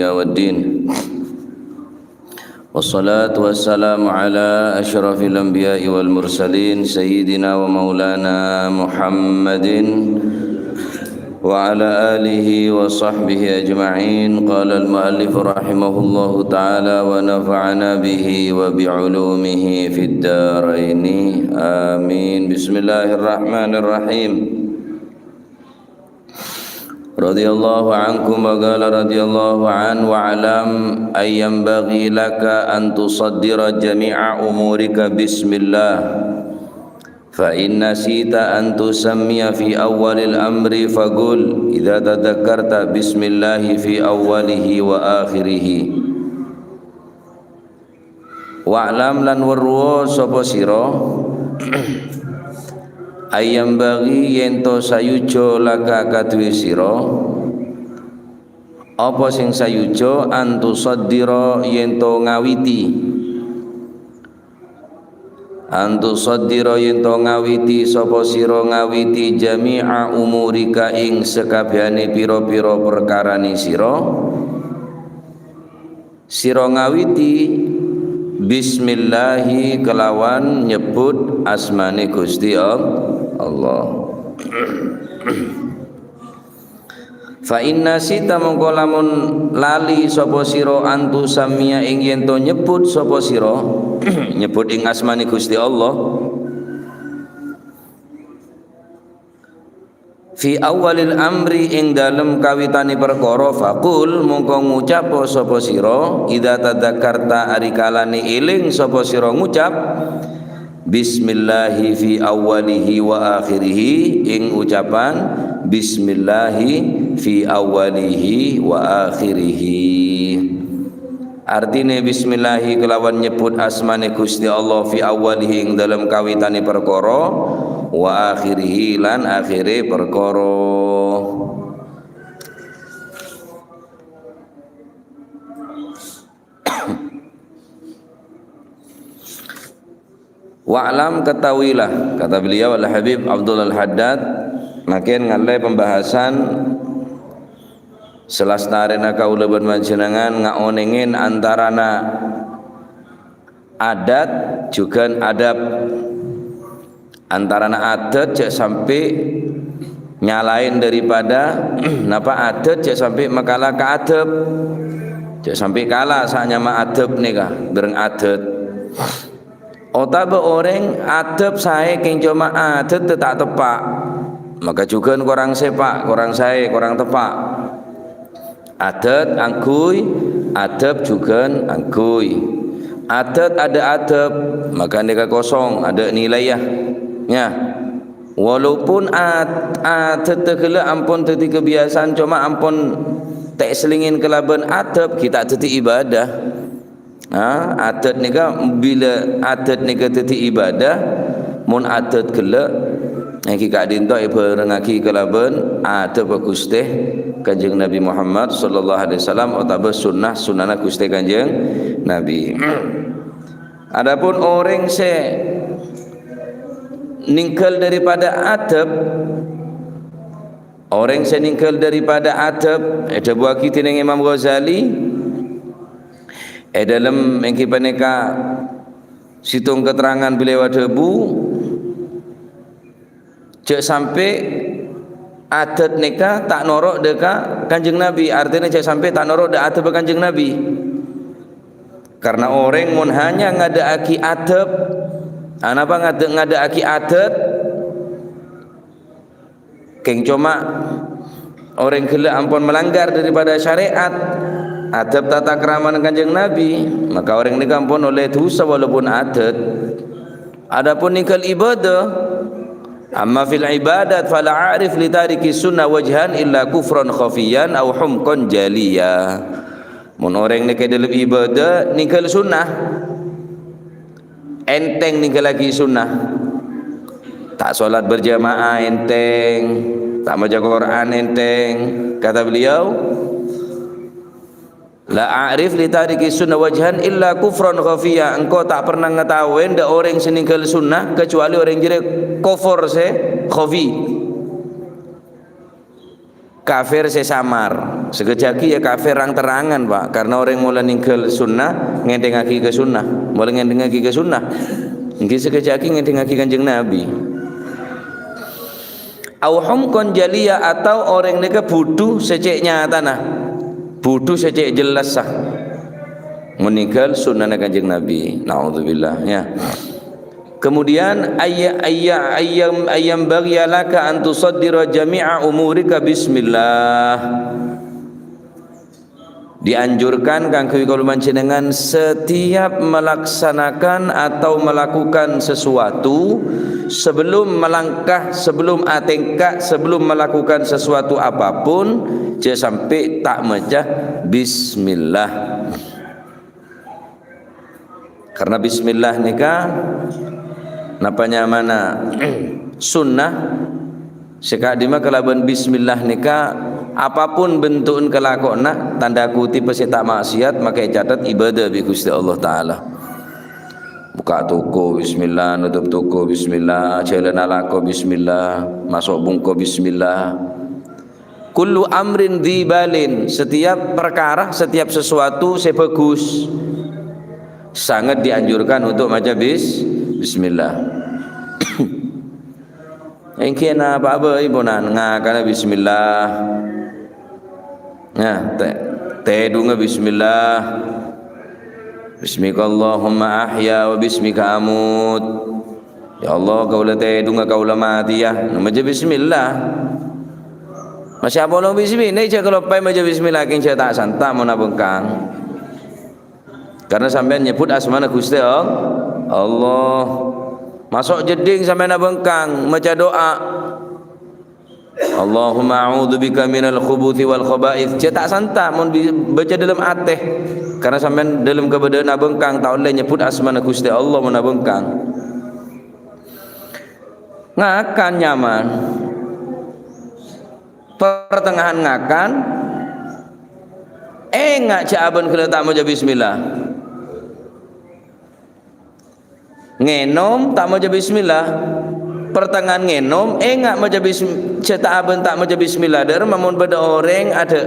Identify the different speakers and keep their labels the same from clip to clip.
Speaker 1: والدين والصلاة والسلام على أشرف الأنبياء والمرسلين سيدنا ومولانا محمد وعلى آله وصحبه أجمعين. قال المؤلف رحمه الله تعالى ونفعنا به وبعلومه في الدارين آمين. بسم الله الرحمن الرحيم. رضي الله عنكم وقال رضي الله عنه واعلم أن ينبغي لك أن تصدر جميع أمورك بسم الله فإن نسيت أن تسمي في أول الأمر فقل إذا تذكرت بسم الله في أوله وآخره. Wa'lam lan weruwa sapa sira ayam bagi yento sayujo laka kadwe sira apa sing sayujo antusaddira yento ngawiti sapa sira ngawiti jami'a umurika ing sekabehane pira-pira perkarane sira ngawiti bismillahi kelawan nyebut asmane Gusti Allah. Fa inna sita mongko lamun lali sapa sira antu samia ing yen to nyebut sapa sira nyebut ing asmane Gusti Allah fi awalil amri ing dalem kawitane perkara faqul mongko ngucap sapa sira idza tadzakarta arikalane eling sapa sira ngucap bismillahi fi awalihi wa akhirihi ing ucapan bismillahi fi awalihi wa akhirihi. Artine bismillahi kelawan nyebut asmane Gusti Allah fi awalihi ing dalam kawitane perkara wa akhirihi lan akhire perkara. Wa'lam ketahuilah, kata beliau Al-Habib Abdul Al-Haddad, makin ngalai pembahasan selastarena kaula bermanjenengan ngaonengin antarana adat juga adab, antarana adat cek sampai nyalain daripada napa adat cek sampai makalah ke adab, cek sampai kalah saanya ma adab nika bereng adat. Otaba orang adab saya keng cuma adat tak tepak, maka juga kurang sepak, kurang saya, kurang tepak. Adat angkuy, adab juga angkuy. Adat ada adab, maka mereka kosong, ada nilai ya. Walaupun adat tegela ampun teti kebiasaan, cuma ampun tak selingin kelaban adab kita teti ibadah. Adat nika bila adat nika teti ibadah mun adat gela iki kak dinto ibarengaki kelaban adab Gusti Kanjeng Nabi Muhammad sallallahu alaihi wasallam utawa sunnah Gusti Kanjeng Nabi. Adapun orang se ninggal daripada adab, orang se ninggal daripada adab ada buah kita dengan Imam Ghazali dalam engki paneka situng keterangan beliau debu cek sampai adat nikah tak norok deka Kanjeng Nabi, artinya cek sampai tak norok deka adat Kanjeng Nabi, karena orang mun hanya ngada aki adab anapa ngada aki adat keng cuma orang gila ampun melanggar daripada syariat adab tata krama Kanjeng Nabi, maka orang ini kampun oleh dosa walaupun adat. Adapun nikal ibadah, amma fil ibadat fala arif li tariki sunnah wajhan illa kufran khafiyan aw humqan jaliya. Mun orang nikal dalam ibadah nikal sunnah enteng nikal lagi sunnah, tak solat berjamaah enteng, tak baca Quran enteng, kata beliau la a'rif li tariki sunnah wajhan illa kufran khafiyya. Engkau tak pernah ngetahuin da orang seninggal sunnah kecuali orang jadi kufur se khafi. kafir sesamar. Sekejaki ya kafir rang terangan Pak, karena orang mula ninggal sunnah ngedengaki ke sunnah, mula ngedengaki ke sunnah. Nggih sekejaki ngedengaki Kanjeng Nabi. Au humkon jaliya, atau orang mereka butuh seceknya tanah, butuh secek jelas sah meninggal sunnah Kanjeng Nabi. Naudzubillah ya. Kemudian ayam baghyalaka an tusaddira jami'a umurika bismillah. Dianjurkan kang kalau panjenengan setiap melaksanakan atau melakukan sesuatu, sebelum melangkah, sebelum atengkak, sebelum melakukan sesuatu apapun, jangan sampai tak maca bismillah. Karena bismillah nikah napanya mana sunnah sekadima kalaban bismillah nikah apapun bentukun kelakona tanda kutip pasti tak maksiat, maka catat ibadah bi Gusti Allah taala. Buka toko bismillah, nutup toko bismillah, jalan alako bismillah, masuk bungko bismillah. Kullu amrin dzibalin, setiap perkara, setiap sesuatu sebagus, sangat dianjurkan untuk maca bismillah. Engke na apa ibu nan ngakana bismillah. Ya, teh dunga bismillah. Bismikallahumma ahya wa bismika amut. Ya Allah, kaula teh dunga kaula mati ya. Maca bismillah. Masya Allah bismillah. Ini kalau pai maca bismillah king tak santa mun bengkang. Karena sampean nyebut asmana Gusti Allah. Masuk jeding sampai nak bengkang maca doa Allahumma a'udzubika minal khubuthi wal khaba'ith. Cetak santa mun baca dalam ateh. Karena sampai dalam keberadaan nak bengkang tak boleh nyebut asmana Gusti Allah mun nak bengkang. Ngakan nyaman. Pertengahan ngakan ngak caban kalau tak maca bismillah. Ngenom tak maca bismillah, pertengahan ngenom enggak maca bismillah, cetak aben tak maca bismillah. Der mamun pada orang ada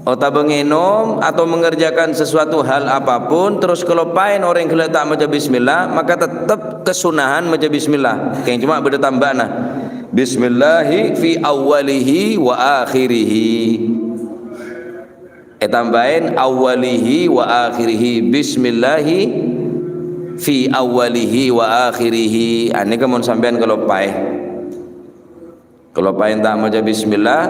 Speaker 1: atau ngenom atau mengerjakan sesuatu hal apapun, terus kalau pain orang kalau tak maca bismillah, maka tetap kesunahan maca bismillah. Kayak cuma beda tambah nah, bismillahi fi awalihi wa akhirihi. Tambahin awalihi wa akhirihi, bismillahi fi awalihi wa akhirihi. Ini kemun sampean kalau pai tak maca bismillah,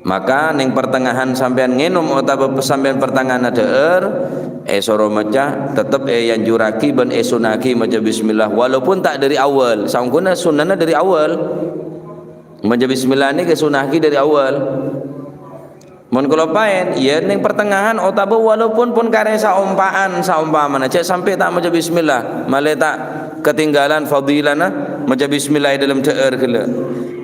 Speaker 1: maka ning pertengahan sampean ngenom atau sampean pertengahan ada soro maca tetap yang juraki ben sunaki maca bismillah walaupun tak dari awal. Sangkuna sunnahnya dari awal. Maca bismillah ini kesunaki dari awal. Mun kalau paen ya ning pertengahan otabo walaupun pun kare saumpamana cek sampai tak maca bismillah malah tak ketinggalan fadilana maca bismillah dalam teer kala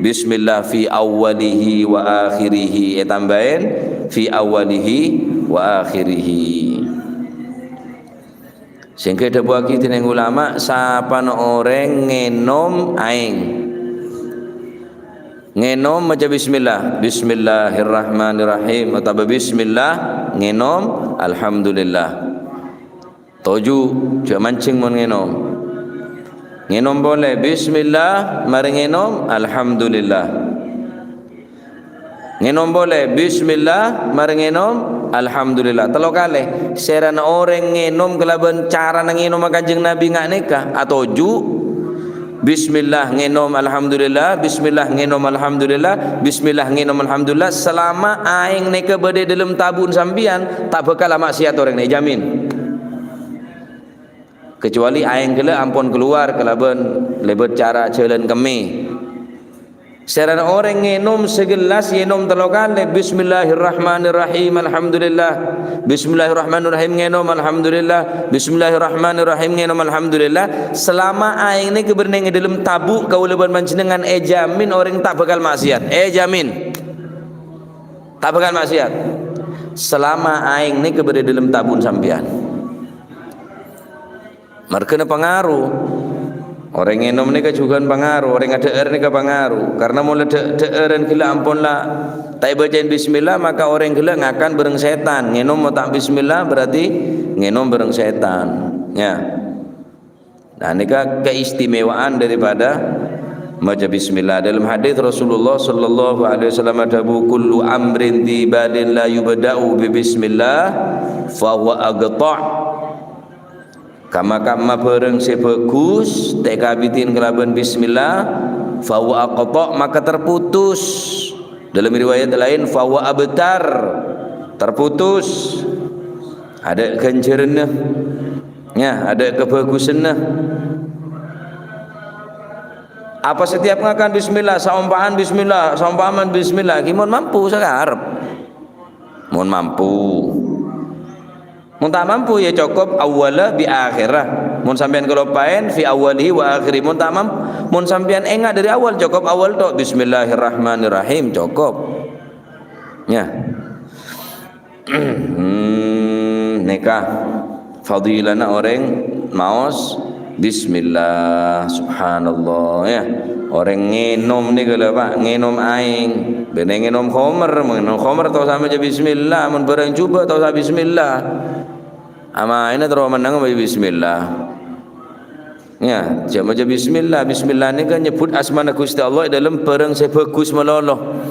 Speaker 1: bismillah fi awalihi wa akhirihi tambahin fi awalihi wa akhirihi. Sehingga ada buah kita yang ulama siapa orang ngenom aing ngenom maca bismillah, bismillahirrahmanirrahim atau bismillah ngenom alhamdulillah. Toju cak mancing mun ngenom boleh bismillah mari ngenom alhamdulillah. Ngenom boleh bismillah mari ngenom alhamdulillah. Telo kalih serana orang ngenom kelaban cara ngenom Kanjeng Nabi ngak nikah atau ju bismillah ngenom alhamdulillah, bismillah ngenom alhamdulillah, bismillah ngenom alhamdulillah. Selama aing neka berde dalam tabun sambian tak bakal maksiat orang ni jamin. Kecuali aing kala ampun keluar kelaban lebet cara jalan kami. Serana orang ngenom segelas ngenom telokan bismillahirrahmanirrahim alhamdulillah, bismillahirrahmanirrahim ngenom alhamdulillah, bismillahirrahmanirrahim ngenom alhamdulillah. Selama aing ni keberning dalam tabu kau leban panjenengan jamin orang tak bakal maksiat. Jamin tak bakal maksiat selama aing ni keberada dalam tabun sampean. Markena pengaruh Orang ngenom ni ke juga pengaruh, orang ada ni ke pengaruh. Karena mula deeran gila ampunlah. Tak bacain bismillah maka orang gila ngakan bareng setan. Ngenom mau tak bismillah berarti ngenom bareng setan. Ya. Nah, ini keistimewaan daripada baca bismillah. Dalam hadis Rasulullah sallallahu alaihi wasallam ada kullu amrin tibalin la yubda'u bi bismillah fa huwa aqta'. Kama-kama bareng sebagus tekabitin kelaban bismillah fa huwa aqta', maka terputus. Dalam riwayat lain fa huwa abtar, terputus. Ada ganjarannya. Ya, ada kebagusannya. Apa setiap ngakan bismillah, saumpaan bismillah, saumpaman bismillah, ki mun mampu sakarep. Mun mampu. Mun tak mampu ya cukup awwala bi akhirah. Mun sampean kelopain fi awwalihi wa akhirih. Mun tak mampu, mun sampean enggak dari awal cukup awal tok bismillahirrahmanirrahim cukup. Ya. Nikah fadilana orang maos bismillah subhanallah ya. Orang ngenom ni kalau pak ngenom aing bener ngenom khomer tau sama je bismillah, mun barang cuba tau sama bismillah. Ama ini terus menang bismillah. Ya, jangan je bismillah. Bismillah ni kan nyebut asmana Gusti Allah dalam barang sebagus meloloh.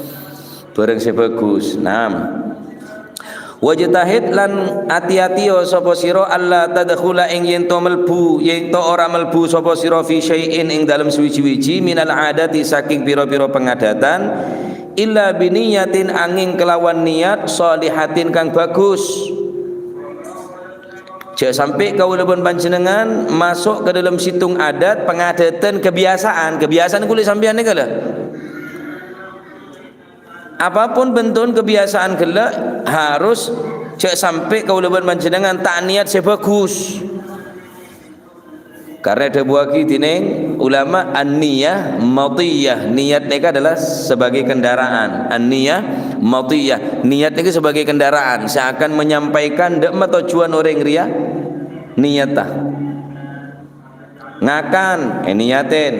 Speaker 1: Barang sebagus. Naam. Wajtahid lan hati-hati sapa sira Allah tadkhula ing yen to melbu yen to ora melbu sapa sira fi syai'in ing dalem suwi-wiji minal adati saking pira-pira pengadatan illa biniyatin angin kelawan niat sholihatin kang bagus. Jangan sampai kau lebon panjenengan masuk ke dalam situng adat pengadatan kebiasaan kulit sampean ni kala. Apapun bentuk kebiasaan gela harus cek sampai kau lebon panjenengan tak niat sebagus. Karena ada buah tining ulama an-niyah madiyah, niat mereka adalah sebagai kendaraan. An-niyah madiyah, niat itu sebagai kendaraan. Saya akan menyampaikan dak tujuan orang ria niat tah. Ngakan niatin.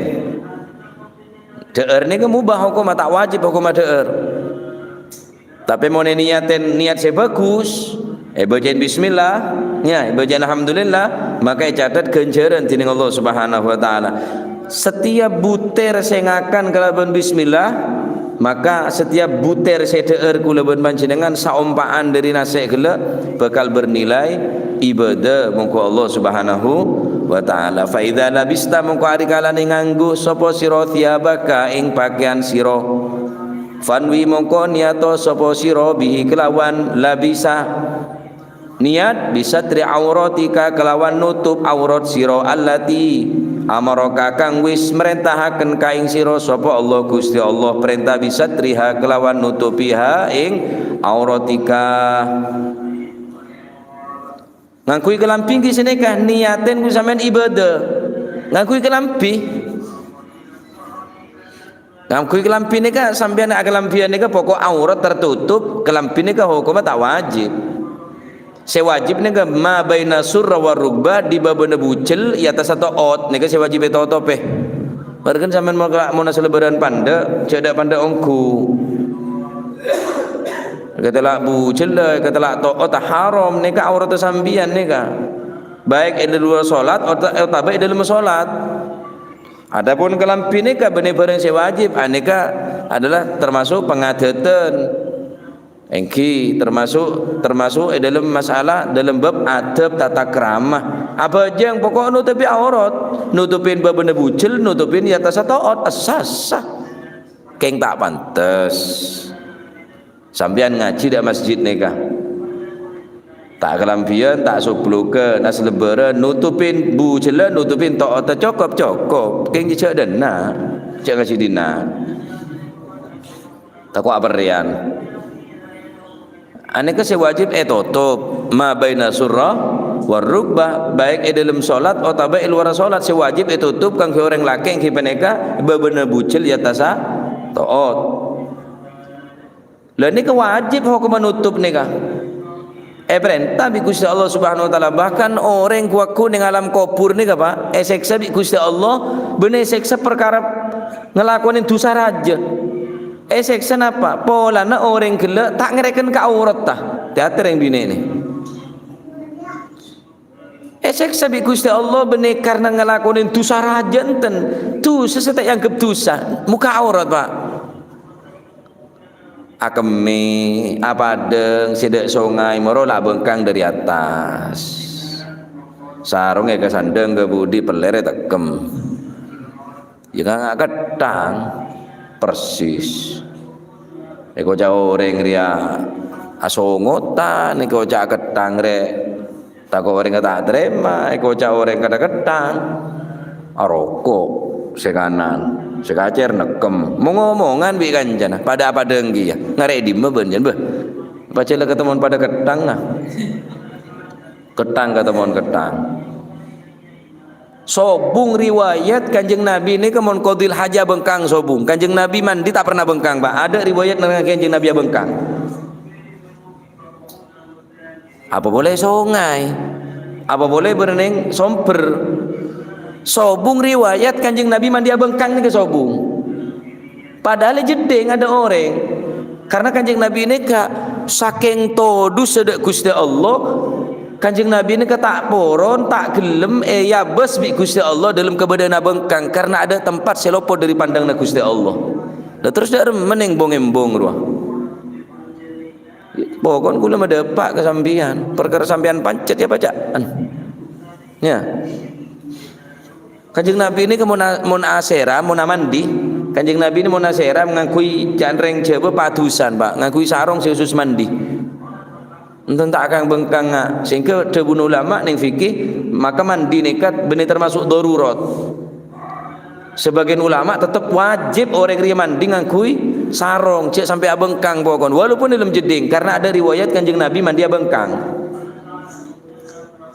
Speaker 1: Deer ni mubah hukum tak wajib hukum deer. Tapi mau niatin niat sebagus bacain bismillah ya, bacain alhamdulillah, maka catat ganjaran dening Allah Subhanahu wa taala. Setiap butir saya ngakan kalaban bismillah, maka setiap butir saya deer kulaban panjenengan saumpaan dari nasi gela bakal bernilai ibadah mongko Allah Subhanahu wa taala. Fa idza labista mongko ari kalane nganggo sapa sira thiyabaka ing pakaian sira, fanwi mongko niato sapa sira bihi kelawan labisa, niat bisa tri auratika kelawan nutup aurat sira allati amaraka kang wis merintahaken ka ing sira sapa Allah Gusti Allah, perintah bisa triha kelawan nutupiha ing auratika. Ngakui kelampi ki senekah niaten ku sampean ibadah. Ngakui kelampi. Ngakui kelampi nika sampean kelampian nika pokok aurat tertutup, kelampi nika hukumnya tak wajib. Sewajib nika ma baina surra wa rukbah di babana bucel i atas satu ot nika sewajib itu tope. Barkan sampean mau selebaran panda, cedak panda ongku. Kata lah bucel dah, kata lah to'ot haram nika aurat sambian nika. Baik ada dua solat atau baik dalam solat. Adapun kelampi nika benar-benar sewajib, nika adalah termasuk pengadatan. Engki termasuk dalam masalah dalam bab adab tata keramah. Apa aja yang pokok nutupi aurat, nutupin babana bucel, nutupin di atas taat asasah. Keng tak pantas. Sampean ngaji dak masjid nikah. Tak kelampian, tak suplukeun, as lebaran nutupin bucel, nutupin taat cokop. Keng cek dana, cek ngasih dina. Takwa berian. Aneka sewajib tutup ma baina surra war rukbah, baik dalam solat atau baik luar solat sewajib tutup kang orang laki yang peneka bebener bucil ya tasa taat. Lah nika wajib hukum menutup nika. perintah bi Gusti Allah Subhanahu wa taala. Bahkan orang kuaku ning alam kubur ni apa seksa bi Gusti Allah bener seksa perkara ngelakonin dosa raja. Seksa napa polana orang gila tak ngereken ke aurat tah teater yang bini ni. Seksa bi Gusti Allah bener karena ngelakonin dosa raja enten tu sesetak yang dosa muka aurat pak. Akemi apa deng sidak sungai moro lah bengkang dari atas sarungnya ke sandeng ke budi pelere tekem ya nggak ketang persis eko jauh orang ria asongotan eko cak ketang re tak orang tak terima eko jauh orang kada ketang aroko sekanan sekacer nekem mau ngomongan bi kanjana pada apa dengki ya ngarek di meben jan beh baca lah ketemuan pada ketang nah ketang ketemuan ketang sobung riwayat kanjeng Nabi ini kemon qadil haja bengkang sobung kanjeng Nabi mandi tak pernah bengkang pak ada riwayat nang kanjeng Nabi bengkang apa boleh sungai apa boleh bereneng somper sobung riwayat kanjeng Nabi mandi bengkang ni ke sobung padahal jedeng ada orang karena kanjeng Nabi ini ka saking todu sedek Gusti Allah kanjeng Nabi ini ka tak poron tak gelem ya bes bi Gusti Allah dalam keberadaan bengkang karena ada tempat selopo dari pandangna Gusti Allah dan terus dia meneng bong-embong ruah pokon kula medepak ke sampean perkara sampean pancet ya bacaan ya kanjeng Nabi ini mun asera mun mandi kanjeng Nabi ini mun asera ngakui janreng jebe padusan pak ngakui sarong khusus mandi enten tak akan bengkang sehingga debun ulama ning fikih maka mandi nekat benih termasuk darurat sebagian ulama tetap wajib orang ria mandi ngakui sarong cek sampai abengkang pokon walaupun dalam jeding karena ada riwayat kanjeng Nabi mandi abengkang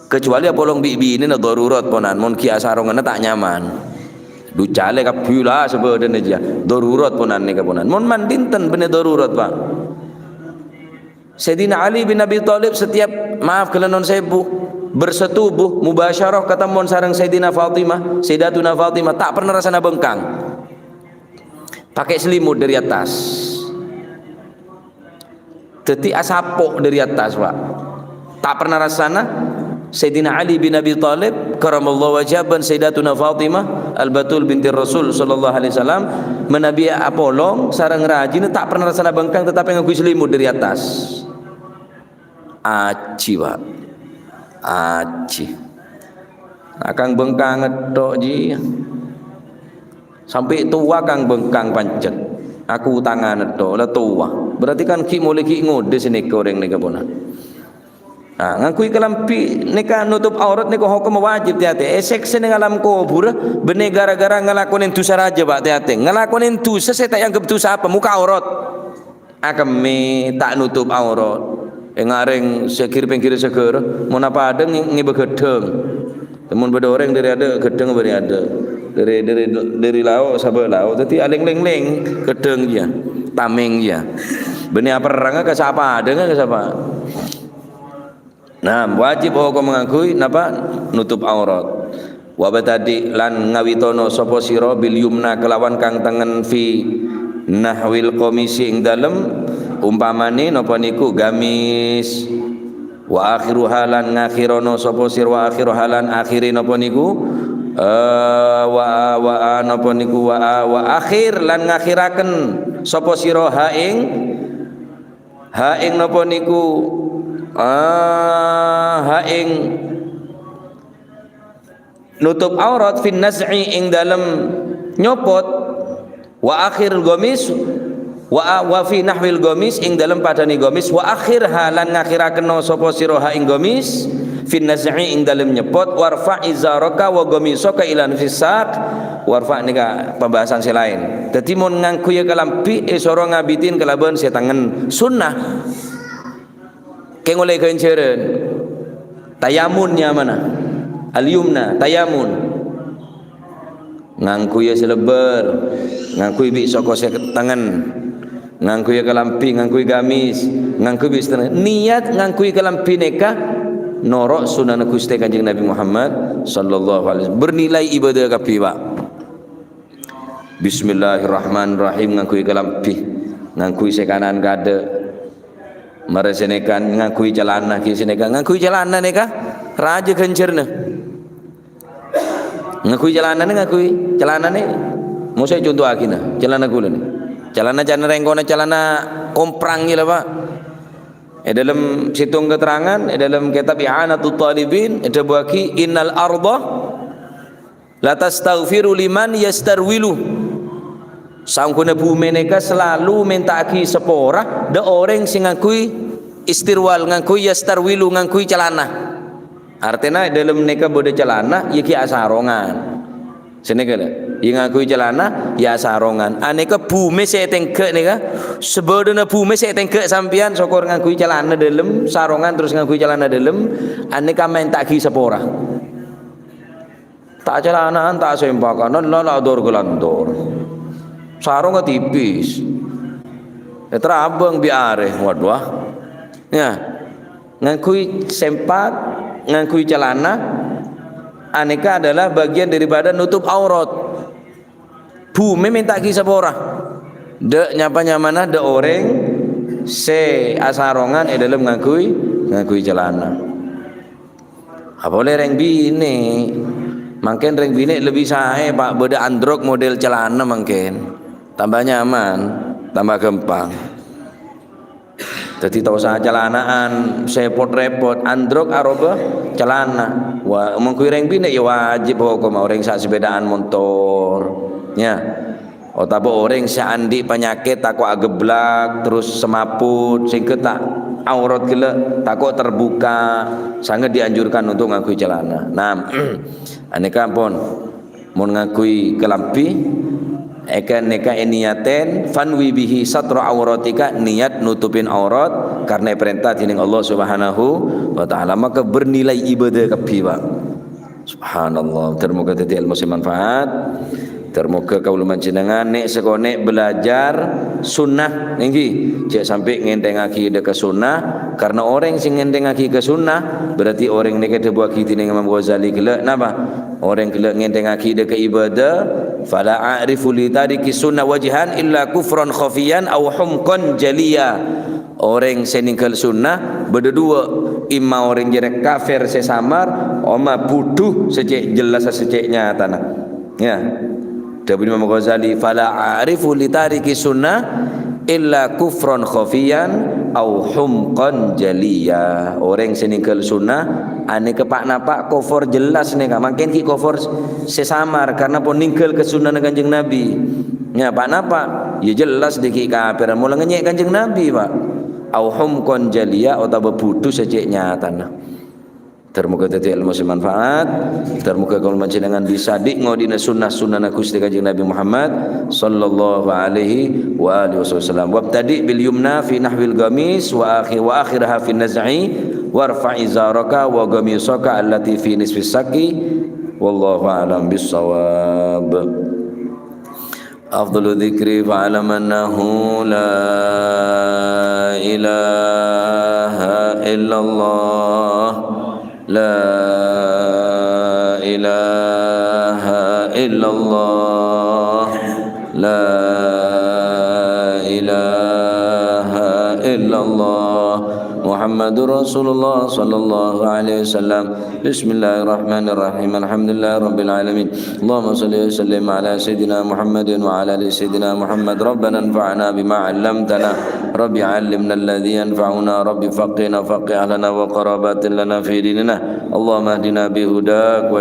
Speaker 1: kecuali apolong bibi ini na darurat ponan mon ki asarongana tak nyaman ducale kapula sebenarnya aja darurat ponan ni kaponan mon mandinten bener darurat pak Sayyidina Ali bin Abi Thalib setiap maaf kalau non sebu bersetubuh mubasyarah kata mon sareng Sayyidina Fatimah Sayyidatuna Fatimah tak pernah rasana bengkang pakai selimut dari atas teti asapok dari atas pak tak pernah rasana Sayyidina Ali bin Abi Thalib karamallahu wajhaban Sayyidatuna Fatimah al-Batul binti Rasul sallallahu alaihi wasallam menabi apolong sareng rajin tak pernah rasana bengkang tetapi ngagui selimut dari atas aci pak aci akang bengkang ngedok ji sampai tua kang bengkang pancet aku tangan ngedok lah tua berarti kan ki mulai ki ngode sini goreng nih kaponan. Nah, ngakui kelampi nika nutup aurat nika hukum wajib tiate. Sekse ning alam kubur bene gara-gara ngelakonin dosa raja Pak tiate. Ngelakonin dosa saya tak anggap dosa apa muka aurat. Akemi tak nutup aurat. Ngareng sekir pengkir seger mun apa ada ngibe gedeng. Temun beda orang dari ada gedeng beri ada. Dari lauk sabar lauk tapi aling-ling gedeng dia. Tameng dia. Bene apa ranga ke siapa ada ke siapa? Nah, wajib kau mengakui napa nutup aurat. Wabatadi lan ngawitono sapa sira bil yumna kelawan kang tengen fi nahwil qamisi ing dalem umpamane napa niku gamis wa akhiru halan ngakhirono sapa sira wa akhiru halan akhiri napa niku wa napa niku wa akhir lan ngakhiraken sapa sira ha ing napa niku haing nutup aurat fin naz'i ing dalam nyopot wa akhir gomis wa fi nahwil gomis ing dalam padani gomis wa akhir halan ngakhiraken sapa sira ha ing gomis fin naz'i ing dalam nyepot warfa izaraka wa gomisaka ilan fisaq warfa nika pembahasan selain dadi mun ngangku ya kalampi isoro ngabitin kelaban setangen sunnah keng oleh kenceren tayamunnya mana al-yumna tayamun ngangku ya seleber ngangku bi saka tangan ngangkui kelampi, ngangkui gamis, ngangkui istana. Niat ngangkui kelampi neka norok sunnah Gusti Kanjeng Nabi Muhammad sallallahu alaihi wasallam. Bernilai ibadah kapi pak. Bismillahirrahmanirrahim ngangkui kelampi, ngangkui sekanan gade. Meresenekan ngangkui celana, kisenekan ngangkui celana neka raja kencerna. Ngangkui celana ni ngangkui celana ni. Mau saya contoh akina celana gula ni. Celana jangan renggona celana komprang gila pak. Dalam situng keterangan, dalam kitab I'anatul Talibin, ada buaki innal arda la tastaghfiru liman yastarwilu. Sangkuna bumi neka selalu minta aki sepora de orang sing ngakui istirwal, ngakui yastarwilu, ngakui celana. Artinya dalam neka bode celana yaki asarongan. Senegala yang ngakui celana ya asarongan. Aneka bumi saya tengke neka sebodena bumi saya tengke sampian sokor ngakui celana dalam sarongan terus ngakui celana dalam aneka minta aki sepora. Tak celanaan tak sempakan la dor gelandor. Sarung tipis. Terabang biare waduh. Ya. Ngakui sempak, ngakui celana aneka adalah bagian daripada nutup aurat. Bumi minta kisah borah. De nyapa nyamana de orang se asarongan dalam ngakui celana. Apa boleh reng bini? Mungkin reng bini lebih sae pak beda androk model celana mungkin. Tambah nyaman, tambah gampang. Jadi tahu saja celanaan, repot androk aroba celana. Wah, mengkui reng bini ya wajib hukum orang sak sepedaan motor. Ya. Otabo orang seandi penyakit takut ageblak terus semaput sehingga tak aurat gila takut terbuka sangat dianjurkan untuk ngakui celana. Nah, aneka pun mau ngakui kelampi ekan neka niaten fanwi bihi satra auratika niat nutupin aurat karena perintah dening Allah Subhanahu wa taala maka bernilai ibadah kapi pak. Subhanallah, termoga tadi ilmu manfaat. Termoga kaula panjenengan nek sekone belajar sunnah nggih cek sampai ngendengake ke sunnah karena orang sing ngendengake ke sunnah berarti orang nek debuaki dening Imam Ghazali gelek napa orang gelek ngendengake ke ibadah fala a'rifu li tariki sunnah wajhan illa kufran khafiyan aw humqan jaliya. Orang seninggal sunnah berdua imma orang jadi kafir sesamar oma buduh secek jelas seceknya tanah ya. Dari Imam Ghazali fala a'rifu li tariki sunnah illa kufran khafiyan au humqan jaliya. Orang seninggal sunnah ane kepak napak kufur jelas nih makin ki kufur sesamar karena pun ninggal ke sunnah Kanjeng Nabi. Ya pak napa ya jelas diki kafir mula ngenyek Kanjeng Nabi pak. Au humqan jaliya atau butuh seceknya tanah. Termoga tadi ilmu manfaat. Termoga kaum panjenengan bisa ngodina sunnah-sunnah Gusti Kanjeng Nabi Muhammad sallallahu alaihi wa alihi wasallam. Wabtadi bil yumna fi nahwil gamis wa akhiraha fi naz'i warfa' izaraka wa gamisaka allati fi nisfi saqi wallahu a'lam bissawab. Afdalu dzikri fa'lam annahu la ilaha illallah la ilaha illallah la ilaha illallah Muhammadur Rasulullah sallallahu alaihi wasallam. Bismillahirrahmanirrahim. Alhamdulillahirabbil alamin. Allahumma shalli wa sallim ala sayidina Muhammadin wa ala ali sayidina Muhammad. Rabbana anfa'na bima 'allamtana. Rabbi 'allimna alladhi yanfa'una. Rabbi faqihna faqih lana wa qarabatin lana fi dinina. Allahumma hdina bihudak